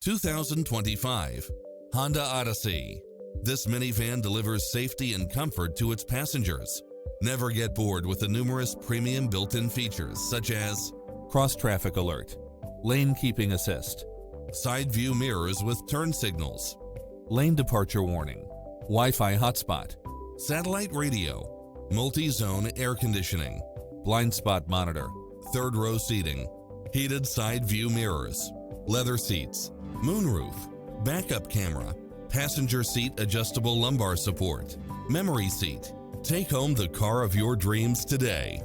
2025 Honda Odyssey. This minivan delivers safety and comfort to its passengers. Never get bored with the numerous premium built-in features such as cross-traffic alert, lane keeping assist, side view mirrors with turn signals, lane departure warning, Wi-Fi hotspot, satellite radio, multi-zone air conditioning, blind spot monitor, third row seating, heated side view mirrors, leather seats, moonroof, backup camera, passenger seat adjustable lumbar support, memory seat. Take home the car of your dreams today.